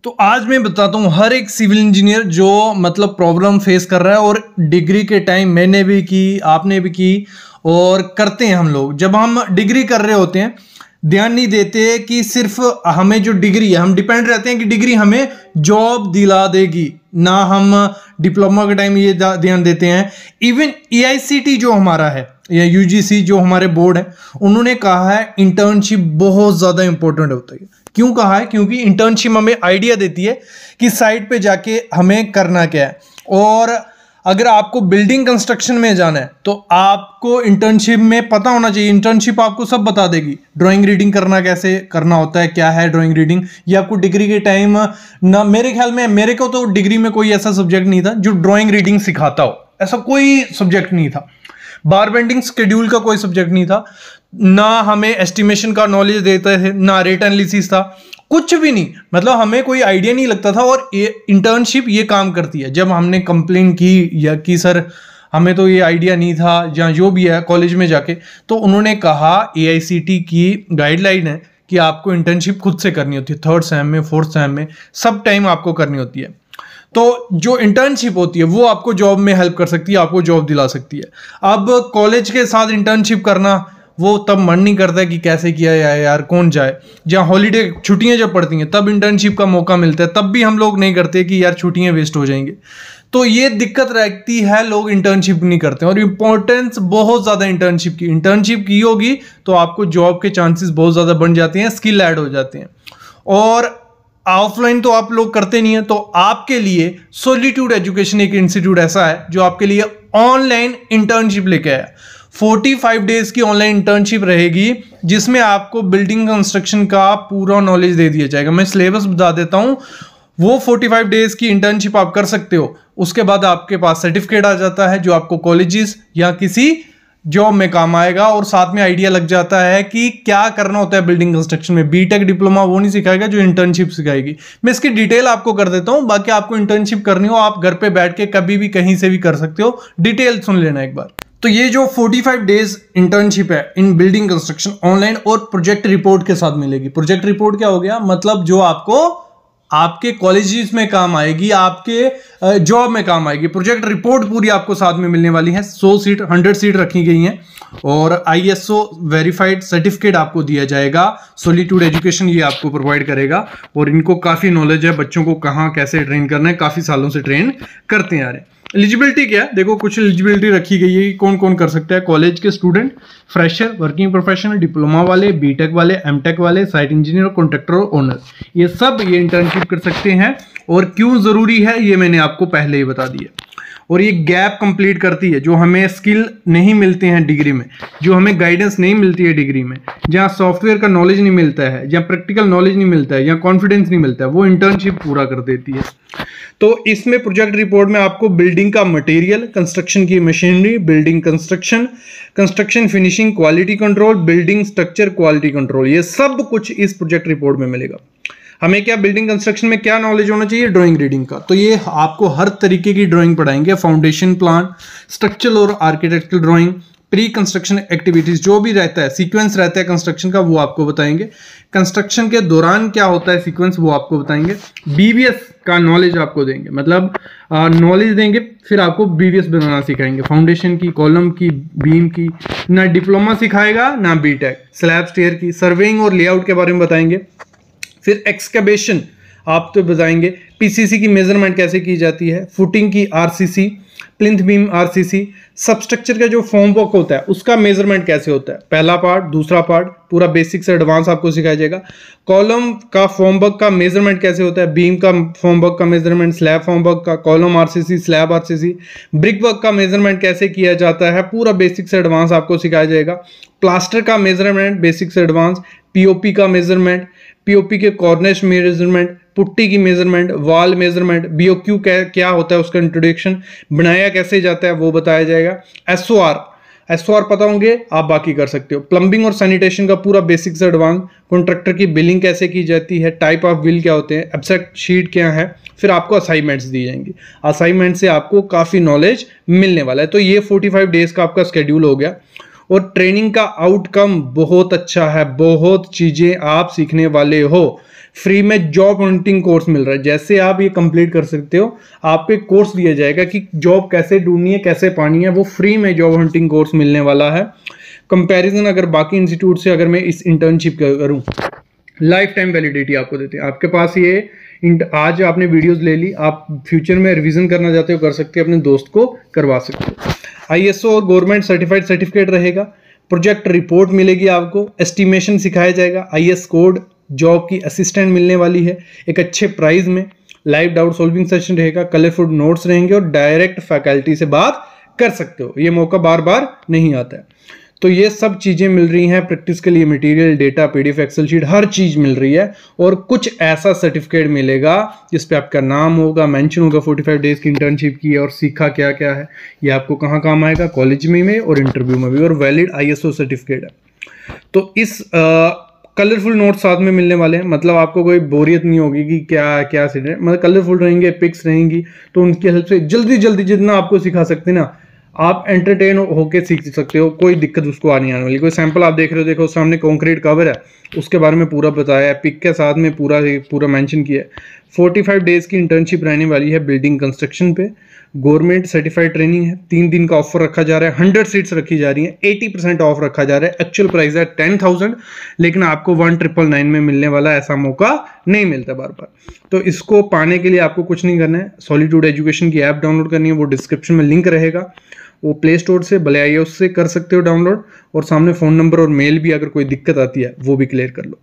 तो आज मैं बताता हूँ हर एक सिविल इंजीनियर जो मतलब प्रॉब्लम फेस कर रहा है। और डिग्री के टाइम मैंने भी की, आपने भी की और करते हैं हम लोग। जब हम डिग्री कर रहे होते हैं ध्यान नहीं देते कि सिर्फ हमें जो डिग्री है, हम डिपेंड रहते हैं कि डिग्री हमें जॉब दिला देगी, ना हम डिप्लोमा के टाइम ये ध्यान देते हैं। इवन एआईसीटी जो हमारा है या यूजीसी जो हमारे बोर्ड है, उन्होंने कहा है इंटर्नशिप बहुत ज़्यादा इंपॉर्टेंट होता है। क्यों कहा है? क्योंकि इंटर्नशिप हमें आइडिया देती है कि साइट पे जाके हमें करना क्या है। और अगर आपको बिल्डिंग कंस्ट्रक्शन में जाना है तो आपको इंटर्नशिप में पता होना चाहिए। इंटर्नशिप आपको सब बता देगी, ड्राइंग रीडिंग करना कैसे करना होता है, क्या है ड्राइंग रीडिंग। ये आपको डिग्री के टाइम ना, मेरे ख्याल में मेरे को तो डिग्री में कोई ऐसा सब्जेक्ट नहीं था जो ड्राइंग रीडिंग सिखाता हो, ऐसा कोई सब्जेक्ट नहीं था। बार बेंडिंग शेड्यूल का कोई सब्जेक्ट नहीं था, ना हमें एस्टिमेशन का नॉलेज देते थे, ना रेट एनालिसिस था, कुछ भी नहीं। मतलब हमें कोई आइडिया नहीं लगता था। और इंटर्नशिप ये काम करती है। जब हमने कंप्लेन की या कि सर हमें तो ये आइडिया नहीं था, या जो भी है कॉलेज में जाके, तो उन्होंने कहा एआईसीटी की गाइडलाइन है कि आपको इंटर्नशिप खुद से करनी होती है। 3rd सेम में, 4th सेम में, सब टाइम आपको करनी होती है। तो जो इंटर्नशिप होती है वो आपको जॉब में हेल्प कर सकती है, आपको जॉब दिला सकती है। अब कॉलेज के साथ इंटर्नशिप करना वो तब मन नहीं करता है कि कैसे किया जाए यार, कौन जाए। जहाँ हॉलीडे छुट्टियां जब पड़ती हैं तब इंटर्नशिप का मौका मिलता है, तब भी हम लोग नहीं करते कि यार छुट्टियां वेस्ट हो जाएंगे। तो ये दिक्कत रहती है, लोग इंटर्नशिप नहीं करते। और इंपॉर्टेंस बहुत ज़्यादा इंटर्नशिप की होगी तो आपको जॉब के चांसेस बहुत ज़्यादा बढ़ जाते हैं, स्किल ऐड हो जाते हैं। और ऑफलाइन तो आप लोग करते नहीं है, तो आपके लिए सॉलिट्यूड एजुकेशन एक इंस्टीट्यूट ऐसा है जो आपके लिए ऑनलाइन इंटर्नशिप लेके आया। 45 डेज की ऑनलाइन इंटर्नशिप रहेगी जिसमें आपको बिल्डिंग कंस्ट्रक्शन का पूरा नॉलेज दे दिया जाएगा। मैं सिलेबस बता देता हूं। वो 45 डेज की इंटर्नशिप आप कर सकते हो, उसके बाद आपके पास सर्टिफिकेट आ जाता है जो आपको कॉलेजेस या किसी जॉब में काम आएगा। और साथ में आइडिया लग जाता है कि क्या करना होता है बिल्डिंग कंस्ट्रक्शन में। बीटेक डिप्लोमा वो नहीं सिखाएगा जो इंटर्नशिप सिखाएगी। मैं इसकी डिटेल आपको कर देता हूं। बाकी आपको इंटर्नशिप करनी हो आप घर पे बैठ के कभी भी कहीं से भी कर सकते हो। डिटेल सुन लेना एक बार। तो ये जो 45 डेज इंटर्नशिप है इन बिल्डिंग कंस्ट्रक्शन ऑनलाइन और प्रोजेक्ट रिपोर्ट के साथ मिलेगी। प्रोजेक्ट रिपोर्ट क्या हो गया? मतलब जो आपको आपके कॉलेजेस में काम आएगी, आपके जॉब में काम आएगी। प्रोजेक्ट रिपोर्ट पूरी आपको साथ में मिलने वाली है। 100 सीट रखी गई हैं और आईएसओ वेरीफाइड सर्टिफिकेट आपको दिया जाएगा। सॉलिट्यूड एजुकेशन ये आपको प्रोवाइड करेगा और इनको काफी नॉलेज है बच्चों को कहाँ कैसे ट्रेन करना है, काफी सालों से ट्रेन करते आ रहे हैं। एलिजिबिलिटी क्या है? देखो कुछ एलिजिबिलिटी रखी गई है कि कौन कौन कर सकता है। कॉलेज के student, fresher, working professional, diploma वाले, बीटेक वाले, एमटेक वाले, साइट इंजीनियर, कॉन्ट्रैक्टर और ओनर, ये सब ये इंटर्नशिप कर सकते हैं। और क्यों जरूरी है ये मैंने आपको पहले ही बता दिया। और ये गैप कंप्लीट करती है जो हमें स्किल नहीं मिलते हैं डिग्री में, जो हमें गाइडेंस नहीं मिलती है डिग्री में, जहाँ सॉफ्टवेयर का नॉलेज नहीं मिलता है, जहाँ प्रैक्टिकल नॉलेज नहीं मिलता है, या कॉन्फिडेंस नहीं मिलता है, वो इंटर्नशिप पूरा कर देती है। तो इसमें प्रोजेक्ट रिपोर्ट में आपको बिल्डिंग का मटेरियल, कंस्ट्रक्शन की machinery, building construction finishing, quality control, building structure quality control, ये सब कुछ इस प्रोजेक्ट रिपोर्ट में मिलेगा। हमें क्या बिल्डिंग कंस्ट्रक्शन में क्या नॉलेज होना चाहिए? ड्राइंग रीडिंग का। तो ये आपको हर तरीके की ड्राइंग पढ़ाएंगे, फाउंडेशन प्लान, स्ट्रक्चरल और architectural drawing, pre construction activities, जो भी रहता है सीक्वेंस रहता है कंस्ट्रक्शन का वो आपको बताएंगे। कंस्ट्रक्शन के दौरान क्या होता है सीक्वेंस वो आपको बताएंगे। बीवीएस का नॉलेज आपको देंगे, मतलब नॉलेज देंगे, फिर आपको बीवीएस बनाना सिखाएंगे। फाउंडेशन की, कॉलम की, बीम की ना डिप्लोमा सिखाएगा ना बीटेक। स्लैब स्टेयर की, सर्वेइंग और लेआउट के बारे में बताएंगे। फिर एक्सकवेशन आप तो बताएंगे। पीसीसी की मेजरमेंट कैसे की जाती है, फुटिंग की RCC, plinth beam RCC, substructure का जो फॉर्म वर्क होता है उसका मेजरमेंट कैसे होता है, पहला पार्ट, दूसरा पार्ट, पूरा बेसिक से एडवांस आपको सिखाया जाएगा। कॉलम का फॉर्म वर्क का मेजरमेंट कैसे होता है, बीम का फॉर्म वर्क का मेजरमेंट, स्लैब फॉर्म वर्क का, column RCC, slab RCC, brick work का मेजरमेंट कैसे किया जाता है, पूरा बेसिक से एडवांस आपको सिखाया जाएगा। प्लास्टर का मेजरमेंट बेसिक से एडवांस, पीओपी का मेजरमेंट, पीओपी के कॉर्निश मेजरमेंट, पुट्टी की मेजरमेंट, वॉल मेजरमेंट, बीओक्यू क्या होता है उसका इंट्रोडक्शन, बनाया कैसे जाता है वो बताया जाएगा। एसओआर पता होंगे आप बाकी कर सकते हो। प्लम्बिंग और सैनिटेशन का पूरा बेसिक से एडवांस, कॉन्ट्रैक्टर की बिलिंग कैसे की जाती है, टाइप ऑफ बिल क्या होते हैं, एब्स्ट्रैक्ट शीट क्या है। फिर आपको असाइनमेंट्स दी जाएंगी। असाइनमेंट से आपको काफ़ी नॉलेज मिलने वाला है। तो ये 45 डेज का आपका स्केड्यूल हो गया। और ट्रेनिंग का आउटकम बहुत अच्छा है, बहुत चीज़ें आप सीखने वाले हो। फ्री में जॉब हंटिंग कोर्स मिल रहा है। जैसे आप ये कंप्लीट कर सकते हो, आपको एक कोर्स दिया जाएगा कि जॉब कैसे ढूंढनी है, कैसे पानी है, वो फ्री में जॉब हंटिंग कोर्स मिलने वाला है। कंपैरिजन अगर बाकी इंस्टीट्यूट से अगर मैं इस इंटर्नशिप करूं, लाइफ टाइम वैलिडिटी आपको देते हैं। आपके पास ये आज आपने वीडियोस ले ली, आप फ्यूचर में रिवीजन करना चाहते हो कर सकते हो, अपने दोस्त को करवा सकते हो। आईएसओ और गवर्नमेंट सर्टिफाइड सर्टिफिकेट रहेगा, प्रोजेक्ट रिपोर्ट मिलेगी आपको, एस्टिमेशन सिखाया जाएगा, आईएस कोड, जॉब की असिस्टेंट मिलने वाली है एक अच्छे प्राइस में, लाइव डाउट सॉल्विंग सेशन रहेगा, कलरफुल नोट्स रहेंगे और डायरेक्ट फैकल्टी से बात कर सकते हो। ये मौका बार बार नहीं आता है। तो ये सब चीज़ें मिल रही हैं, प्रैक्टिस के लिए material, data, PDF, excel sheet, हर चीज़ मिल रही है। और कुछ ऐसा सर्टिफिकेट मिलेगा जिस पे आपका नाम होगा, मेंशन होगा 45 डेज की इंटर्नशिप की और सीखा क्या क्या है। ये आपको कहाँ काम आएगा, कॉलेज में और इंटरव्यू में भी, और वैलिड आईएसओ सर्टिफिकेट है। तो इस कलरफुल नोट साथ में मिलने वाले हैं, मतलब आपको कोई बोरियत नहीं होगी कि क्या क्या सीख रहे हैं, मतलब कलरफुल रहेंगे, पिक्स रहेंगी, तो उनकी हेल्प से जल्दी जल्दी जितना आपको सिखा सकते हैं ना, आप एंटरटेन होके सीख सकते हो। कोई दिक्कत उसको आने वाली। कोई सैंपल आप देख रहे हो, देखो सामने कंक्रीट कवर है, उसके बारे में पूरा बताया है, पिक के साथ में पूरा मेंशन किया है। 45 डेज की इंटर्नशिप रहने वाली है बिल्डिंग कंस्ट्रक्शन पे, गवर्नमेंट सर्टिफाइड ट्रेनिंग है, 3 दिन का ऑफर रखा जा रहा है, 100 सीट्स रखी जा रही है, 80% ऑफ रखा जा रहा है। एक्चुअल प्राइस है 10,000, लेकिन आपको 1999 में मिलने वाला, ऐसा मौका नहीं मिलता बार बार। तो इसको पाने के लिए आपको कुछ नहीं करना है, सॉलिट्यूड एजुकेशन की ऐप डाउनलोड करनी है, वो डिस्क्रिप्शन में लिंक रहेगा, वो प्ले स्टोर से भले iOS से कर सकते हो डाउनलोड, और सामने फ़ोन नंबर और मेल भी, अगर कोई दिक्कत आती है वो भी क्लियर कर लो।